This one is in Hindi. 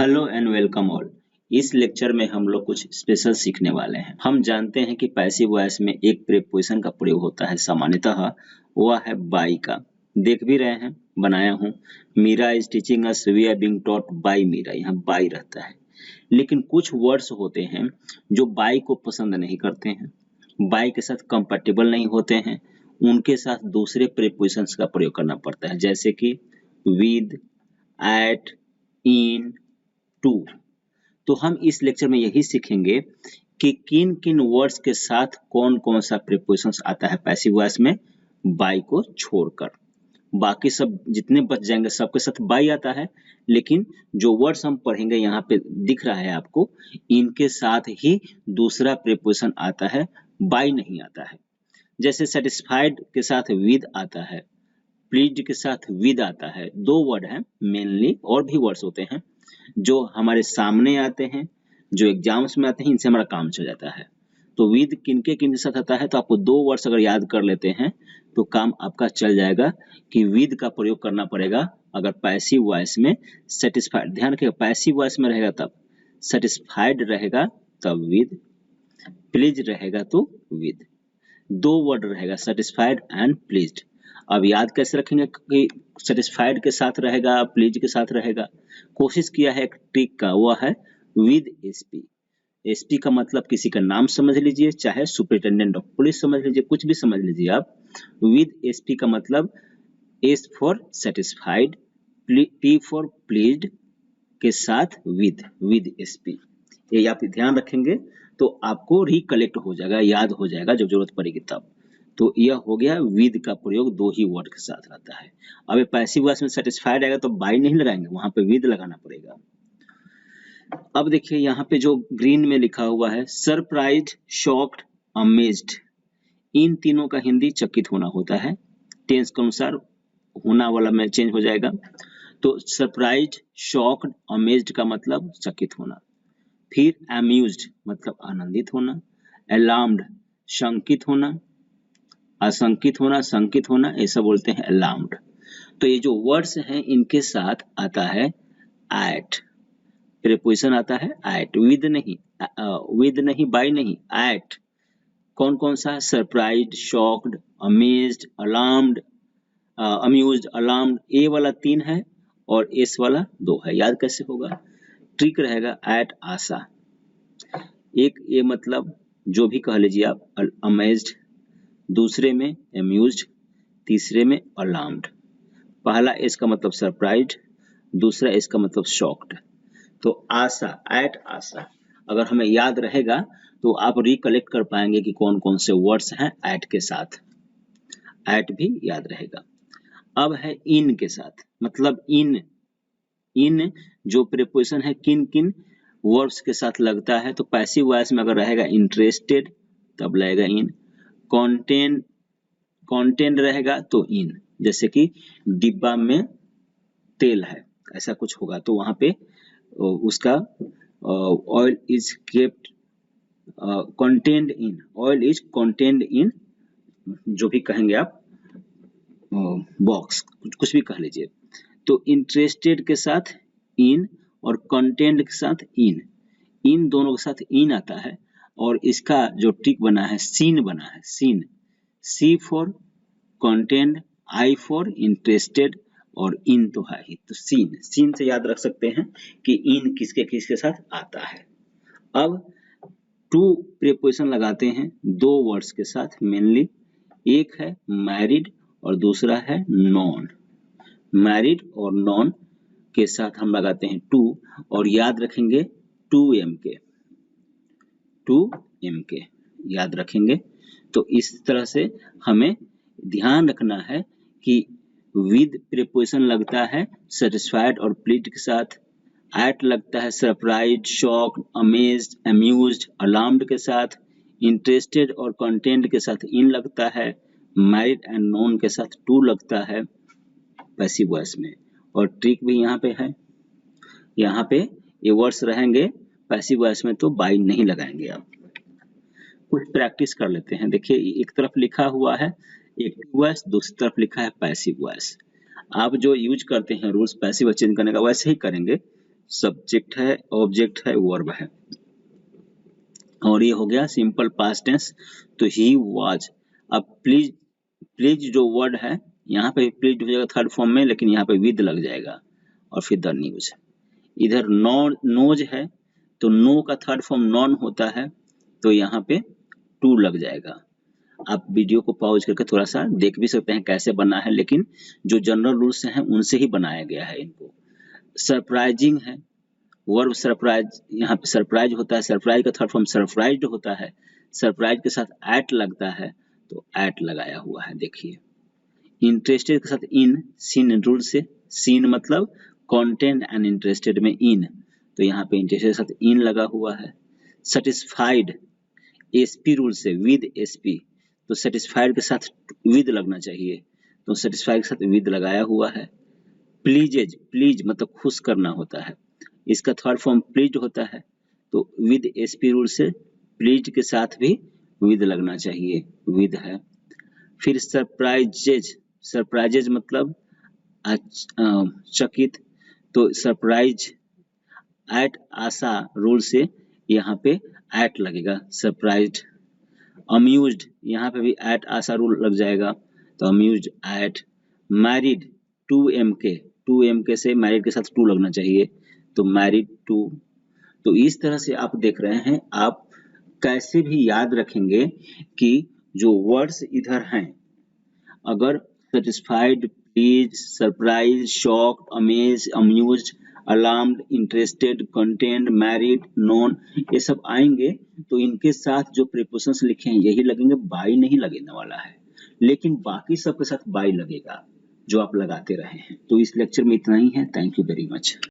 Hello and welcome all. इस लेक्चर में हम लोग कुछ स्पेशल सीखने वाले हैं। हम जानते हैं कि पैसिव वॉइस में एक प्रीपोजिशन का प्रयोग होता है, सामान्यतः वह है बाई का। देख भी रहे हैं, बनाया हूँ। Meera is teaching us, we are being taught by Meera, यहाँ बाई रहता है। लेकिन कुछ वर्ड्स होते हैं जो बाई को पसंद नहीं करते हैं, बाई के साथ कंपैटिबल नहीं होते हैं, उनके साथ दूसरे प्रीपोजिशंस का प्रयोग करना पड़ता है, जैसे कि विद, एट, इन, टू। तो हम इस लेक्चर में यही सीखेंगे कि किन किन वर्ड्स के साथ कौन कौन सा प्रीपोजिशंस आता है पैसिव वॉइस में बाई को छोड़कर। बाकी सब जितने बच जाएंगे सबके साथ बाई आता है, लेकिन जो वर्ड्स हम पढ़ेंगे यहाँ पे दिख रहा है आपको, इनके साथ ही दूसरा प्रीपोजिशन आता है, बाई नहीं आता है। जैसे सेटिस्फाइड के साथ विद आता है, प्लीज्ड के साथ विद आता है। दो वर्ड हैं मेनली, और भी वर्ड्स होते हैं जो हमारे सामने आते हैं, जो एग्जाम्स में आते हैं, इनसे हमारा काम चल जाता है। तो विद किनके किन के साथ आता है, तो आपको दो वर्ड्स अगर याद कर लेते हैं तो काम आपका चल जाएगा कि विद का प्रयोग करना पड़ेगा अगर पैसिव वॉइस में सेटिस्फाइड। ध्यान रखिएगा, पैसिव वॉइस में रहेगा तब, सेटिस्फाइड रहेगा तब विद, प्लीज रहेगा तो विद। दो वर्ड रहेगा, सेटिस्फाइड एंड प्लीज्ड। अब याद कैसे रखेंगे कि सेटिस्फाइड के साथ रहेगा, प्लीज के साथ रहेगा। कोशिश किया है एक ट्रिक का, वो है विद एसपी। एसपी का मतलब किसी का नाम समझ लीजिए, चाहे सुपरिटेंडेंट ऑफ पुलिस समझ लीजिए, कुछ भी समझ लीजिए आप। विद एसपी का मतलब S for satisfied, P for pleased के साथ विद एसपी। ये आप ध्यान रखेंगे तो आपको रिकलेक्ट हो जाएगा, याद हो जाएगा जब जरूरत पड़ेगी तब। तो यह हो गया विद का प्रयोग दो ही वर्ड के साथ रहता है। अब ये पैसिव वॉइस में सेटिस्फाइड आएगा तो बाई नहीं लगाएंगे, वहां पे विद लगाना पड़ेगा। अब देखिए यहाँ पे जो ग्रीन में लिखा हुआ है, सरप्राइज्ड, शॉक्ड, अमेज्ड, इन तीनों का हिंदी चकित होना होता है। टेंस के अनुसार होना वाला में चेंज हो जाएगा। तो सरप्राइज्ड, शॉक्ड, अमेज्ड का मतलब चकित होना। फिर अम्यूज्ड मतलब आनंदित होना, अलार्म्ड शंकित होना, आशंकित होना, संकित होना, ऐसा बोलते हैं अलार्म्ड। तो ये जो वर्ड्स हैं इनके साथ आता है एट, प्रीपोजिशन आता है एट, विद नहीं, बाय नहीं, एट। कौन कौन सा? Surprised, shocked, amazed, alarmed, amused, alarmed. A वाला 3 है और एस वाला 2 है। याद कैसे होगा? ट्रिक रहेगा एट आशा। एक ये मतलब जो भी कह लीजिए आप, अमेज्ड, दूसरे में अम्यूज्ड, तीसरे में अलार्म्ड। पहला एस का मतलब सरप्राइज्ड, दूसरा एस का मतलब शॉक्ड। तो आशा, एट आशा अगर हमें याद रहेगा तो आप रिकलेक्ट कर पाएंगे कि कौन कौन से वर्ड्स हैं एट के साथ। एट भी याद रहेगा। अब है इन के साथ, मतलब इन जो प्रीपोजिशन है किन किन वर्ब्स के साथ लगता है। तो पैसिव वॉइस में अगर रहेगा इंटरेस्टेड तब लगेगा इन, कंटेंट रहेगा तो इन। जैसे कि डिब्बा में तेल है, ऐसा कुछ होगा तो वहां पे उसका oil is kept contained in, oil is contained in, जो भी कहेंगे आप, बॉक्स, कुछ भी कह लीजिए। तो इंटरेस्टेड के साथ इन और कंटेंट के साथ इन दोनों के साथ इन आता है। और इसका जो ट्रिक बना है, सीन बना है, scene, C for content, I for interested और इन तो है ही, तो सीन से याद रख सकते हैं कि इन किसके किसके साथ आता है। अब टू प्रीपोजिशन लगाते हैं दो वर्ड्स के साथ मेनली, एक है मैरिड और दूसरा है नॉन। मैरिड और नॉन के साथ हम लगाते हैं टू, और याद रखेंगे 2m के याद रखेंगे। तो इस तरह से हमें ध्यान रखना है कि विद प्रीपोजिशन लगता है सेटिस्फाइड और प्लीज्ड के साथ, एट लगता है surprised, shocked, amazed, amused, alarmed के साथ, इंटरेस्टेड और कंटेंट के साथ इन लगता है, मैरिड एंड नॉन के साथ टू लगता है पैसिव वॉइस में। और ट्रिक भी यहाँ पे है, यहाँ पे ये वर्ड्स रहेंगे पैसिव वॉइस में तो बाई नहीं लगाएंगे आप। कुछ प्रैक्टिस कर लेते हैं। देखिए एक तरफ लिखा हुआ है एक्टिव वॉइस, दूसरी तरफ लिखा है पैसिव वॉइस। आप जो यूज करते हैं रूल्स पैसिव वॉइस चेंज करने का वैसे ही करेंगे, सब्जेक्ट है, ऑब्जेक्ट है, वर्ब है। और ये हो गया सिंपल पास्ट टेंस। तो ही वाज। अब प्लीज, प्लीज जो वर्ड है यहाँ पे प्लीज हो जाएगा थर्ड फॉर्म में, लेकिन यहाँ पे विद लग जाएगा और फिर द न्यूज। इधर नोज है तो नो का थर्ड फॉर्म नॉन होता है, तो यहाँ पे टू लग जाएगा। आप वीडियो को पॉज करके थोड़ा सा देख भी सकते हैं कैसे बना है, लेकिन जो जनरल रूल्स हैं उनसे ही बनाया गया है इनको। सरप्राइजिंग है, वर्ब सरप्राइज, यहाँ पे सरप्राइज होता है, सरप्राइज का थर्ड फॉर्म सरप्राइज्ड होता है, सरप्राइज के साथ एट लगता है तो एट लगाया हुआ है, देखिए। इंटरेस्टेड के साथ इन, सीन रूल से, सीन मतलब कंटेंट एंड इंटरेस्टेड में इन, तो यहाँ पे इंटरेस्टेड के साथ इन लगा हुआ है। सेटिस्फाइड एसपी रूल से विद एसपी, तो सेटिस्फाइड के साथ विद लगना चाहिए, तो सेटिस्फाइड के साथ विद लगाया हुआ है। प्लीजेज, प्लीज मतलब खुश करना होता है, इसका थर्ड फॉर्म प्लीज होता है, तो विद एसपी रूल से प्लीज के साथ भी विद लगना चाहिए, विद है। फिर सरप्राइजेज, सरप्राइजेज मतलब चकित, तो सरप्राइज एट आशा रूल से यहाँ पे एट लगेगा, सरप्राइज्ड। अम्यूज्ड, यहाँ पे भी एट आशा रूल लग जाएगा, तो अम्यूज्ड एट। मैरिड, टू एम के से मैरिड के साथ टू लगना चाहिए, तो मैरिड टू। तो इस तरह से आप देख रहे हैं, आप कैसे भी याद रखेंगे कि जो वर्ड्स इधर हैं, अगर satisfied, please, surprise, shocked, amaze, amused, alarmed, interested, content, married, known, ये सब आएंगे तो इनके साथ जो प्रीपोजिशंस लिखे हैं यही लगेंगे, बाई नहीं लगने वाला है, लेकिन बाकी सब के साथ बाई लगेगा जो आप लगाते रहे हैं। तो इस लेक्चर में इतना ही है। Thank you very much.